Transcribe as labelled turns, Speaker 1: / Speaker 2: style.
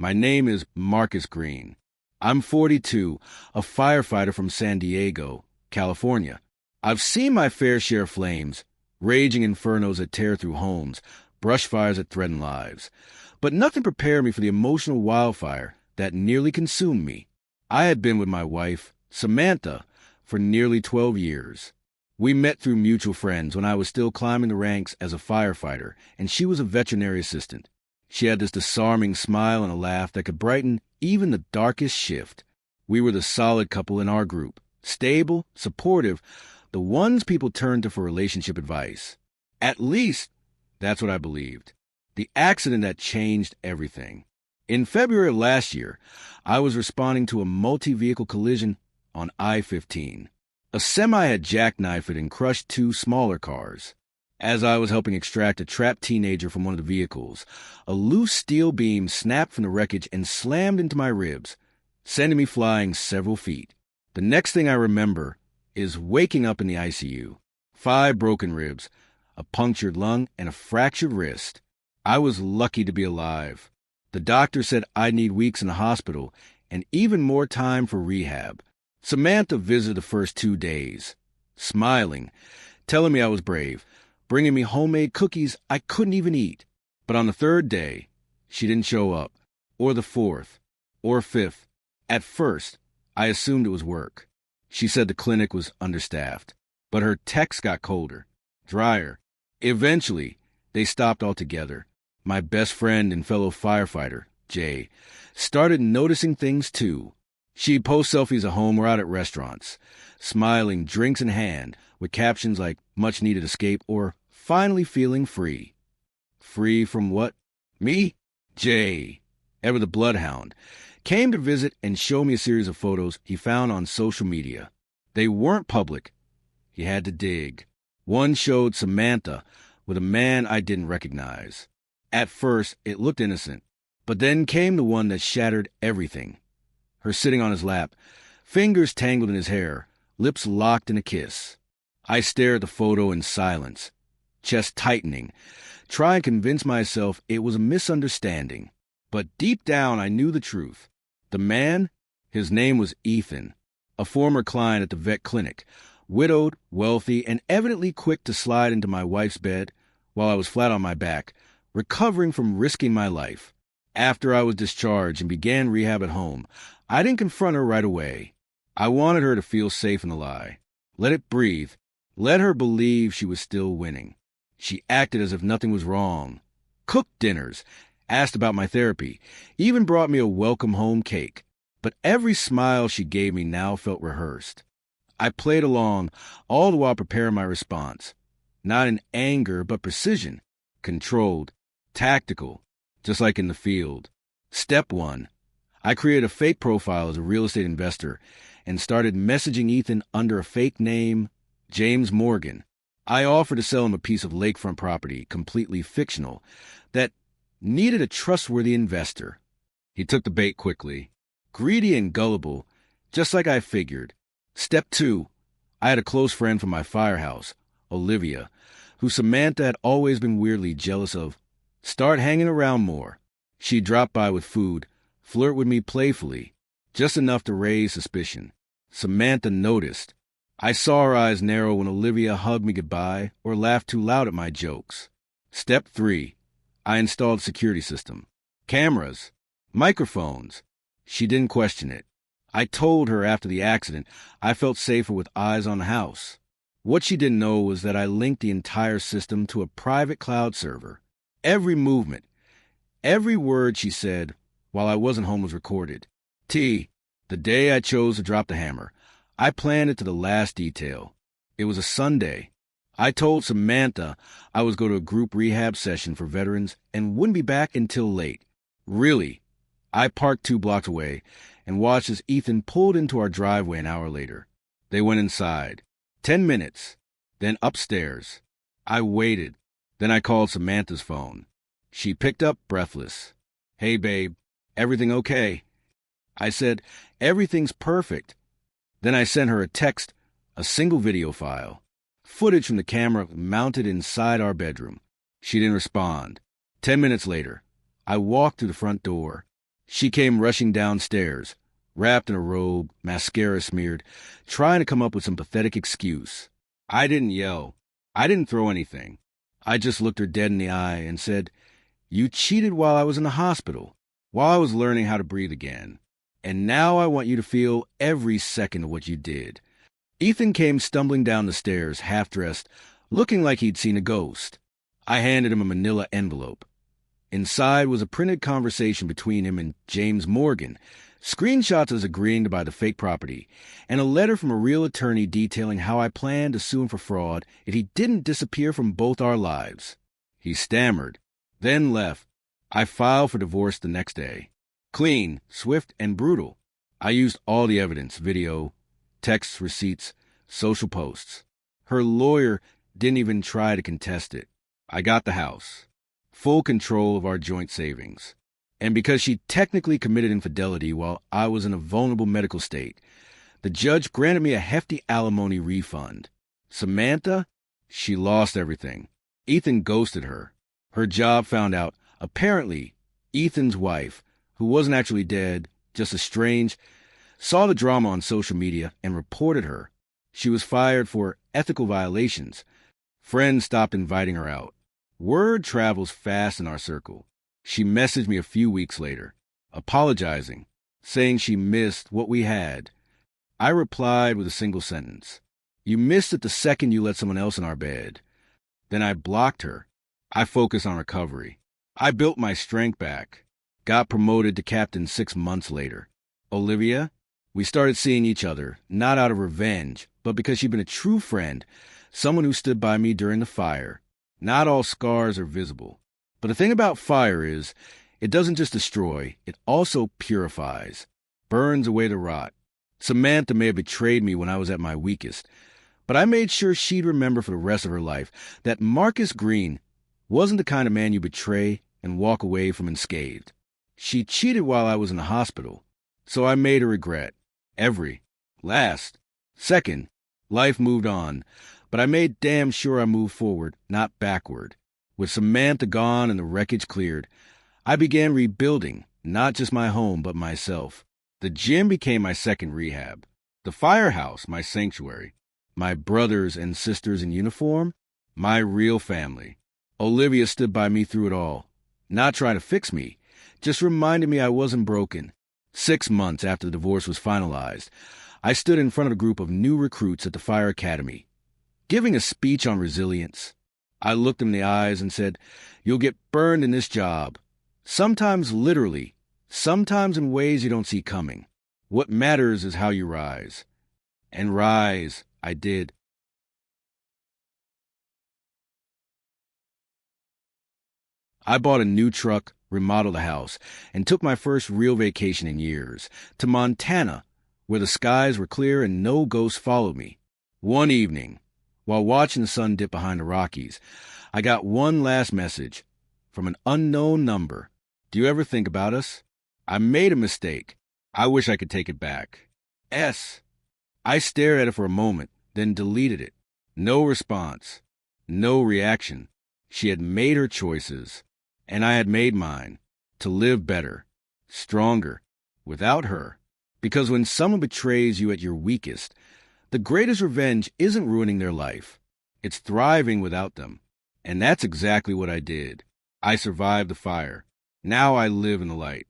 Speaker 1: My name is Marcus Greene. I'm 42, a firefighter from San Diego, California. I've seen my fair share of flames, raging infernos that tear through homes, brushfires that threaten lives. But nothing prepared me for the emotional wildfire that nearly consumed me. I had been with my wife, Samantha, for nearly 12 years. We met through mutual friends when I was still climbing the ranks as a firefighter, and she was a veterinary assistant. She had this disarming smile and a laugh that could brighten even the darkest shift. We were the solid couple in our group, stable, supportive, the ones people turned to for relationship advice. At least, that's what I believed. The accident that changed everything. In February of last year, I was responding to a multi-vehicle collision on I-15. A semi had jackknifed it and crushed two smaller cars. As I was helping extract a trapped teenager from one of the vehicles, a loose steel beam snapped from the wreckage and slammed into my ribs, sending me flying several feet. The next thing I remember is waking up in the ICU. 5 broken ribs, a punctured lung, and a fractured wrist. I was lucky to be alive. The doctor said I'd need weeks in the hospital and even more time for rehab. Samantha visited the first 2 days, smiling, telling me I was brave, bringing me homemade cookies I couldn't even eat. But on the 3rd day, she didn't show up, or the 4th, or 5th. At first, I assumed it was work. She said the clinic was understaffed, but her texts got colder, drier. Eventually, they stopped altogether. My best friend and fellow firefighter, Jay, started noticing things too. She'd post selfies at home or out at restaurants, smiling, drinks in hand, with captions like much needed escape or finally feeling free. Free from what? Me? Jay, ever the bloodhound, came to visit and show me a series of photos he found on social media. They weren't public. He had to dig. One showed Samantha with a man I didn't recognize. At first, it looked innocent, but then came the one that shattered everything. Her sitting on his lap, fingers tangled in his hair, lips locked in a kiss. I stared at the photo in silence, chest tightening, trying to convince myself it was a misunderstanding. But deep down, I knew the truth. The man, his name was Ethan, a former client at the vet clinic, widowed, wealthy, and evidently quick to slide into my wife's bed while I was flat on my back, recovering from risking my life. After I was discharged and began rehab at home, I didn't confront her right away. I wanted her to feel safe in the lie. Let it breathe. Let her believe she was still winning. She acted as if nothing was wrong. Cooked dinners, asked about my therapy, even brought me a welcome home cake. But every smile she gave me now felt rehearsed. I played along, all the while preparing my response. Not in anger, but precision. Controlled. Tactical. Just like in the field. Step 1. I created a fake profile as a real estate investor and started messaging Ethan under a fake name, James Morgan. I offered to sell him a piece of lakefront property, completely fictional, that needed a trustworthy investor. He took the bait quickly. Greedy and gullible, just like I figured. Step 2. I had a close friend from my firehouse, Olivia, who Samantha had always been weirdly jealous of. Start hanging around more. She'd drop by with food, flirt with me playfully, just enough to raise suspicion. Samantha noticed. I saw her eyes narrow when Olivia hugged me goodbye or laughed too loud at my jokes. Step 3. I installed a security system. Cameras. Microphones. She didn't question it. I told her after the accident I felt safer with eyes on the house. What she didn't know was that I linked the entire system to a private cloud server. Every movement, every word she said while I wasn't home was recorded. The day I chose to drop the hammer, I planned it to the last detail. It was a Sunday. I told Samantha I was going to a group rehab session for veterans and wouldn't be back until late. Really, I parked 2 blocks away and watched as Ethan pulled into our driveway an hour later. They went inside. 10 minutes. Then upstairs. I waited. Then I called Samantha's phone. She picked up, breathless. Hey, babe, everything okay? I said, everything's perfect. Then I sent her a text, a single video file, footage from the camera mounted inside our bedroom. She didn't respond. 10 minutes later, I walked through the front door. She came rushing downstairs, wrapped in a robe, mascara smeared, trying to come up with some pathetic excuse. I didn't yell. I didn't throw anything. I just looked her dead in the eye and said, "You cheated while I was in the hospital, while I was learning how to breathe again. And now I want you to feel every second of what you did." Ethan came stumbling down the stairs, half-dressed, looking like he'd seen a ghost. I handed him a manila envelope. Inside was a printed conversation between him and James Morgan, screenshots of us agreeing to buy the fake property, and a letter from a real attorney detailing how I planned to sue him for fraud if he didn't disappear from both our lives. He stammered, then left. I filed for divorce the next day. Clean, swift, and brutal. I used all the evidence, video, texts, receipts, social posts. Her lawyer didn't even try to contest it. I got the house. Full control of our joint savings. And because she technically committed infidelity while I was in a vulnerable medical state, the judge granted me a hefty alimony refund. Samantha, she lost everything. Ethan ghosted her. Her job found out. Apparently, Ethan's wife, who wasn't actually dead, just estranged, saw the drama on social media and reported her. She was fired for ethical violations. Friends stopped inviting her out. Word travels fast in our circle. She messaged me a few weeks later, apologizing, saying she missed what we had. I replied with a single sentence. "You missed it the second you let someone else in our bed." Then I blocked her. I focused on recovery. I built my strength back. Got promoted to captain 6 months later. Olivia, we started seeing each other, not out of revenge, but because she'd been a true friend, someone who stood by me during the fire. Not all scars are visible. But the thing about fire is, it doesn't just destroy, it also purifies, burns away the rot. Samantha may have betrayed me when I was at my weakest, but I made sure she'd remember for the rest of her life that Marcus Greene wasn't the kind of man you betray and walk away from unscathed. She cheated while I was in the hospital, so I made her regret. Every last second, life moved on, but I made damn sure I moved forward, not backward. With Samantha gone and the wreckage cleared, I began rebuilding, not just my home, but myself. The gym became my second rehab. The firehouse, my sanctuary. My brothers and sisters in uniform, my real family. Olivia stood by me through it all, not trying to fix me, just reminded me I wasn't broken. 6 months after the divorce was finalized, I stood in front of a group of new recruits at the fire academy, giving a speech on resilience. I looked them in the eyes and said, "You'll get burned in this job. Sometimes literally, sometimes in ways you don't see coming. What matters is how you rise." And rise, I did. I bought a new truck, remodeled a house, and took my first real vacation in years, to Montana, where the skies were clear and no ghosts followed me. One evening, while watching the sun dip behind the Rockies, I got one last message from an unknown number. "Do you ever think about us? I made a mistake. I wish I could take it back. S." I stared at it for a moment, then deleted it. No response. No reaction. She had made her choices, and I had made mine, to live better, stronger, without her. Because when someone betrays you at your weakest, the greatest revenge isn't ruining their life. It's thriving without them. And that's exactly what I did. I survived the fire. Now I live in the light.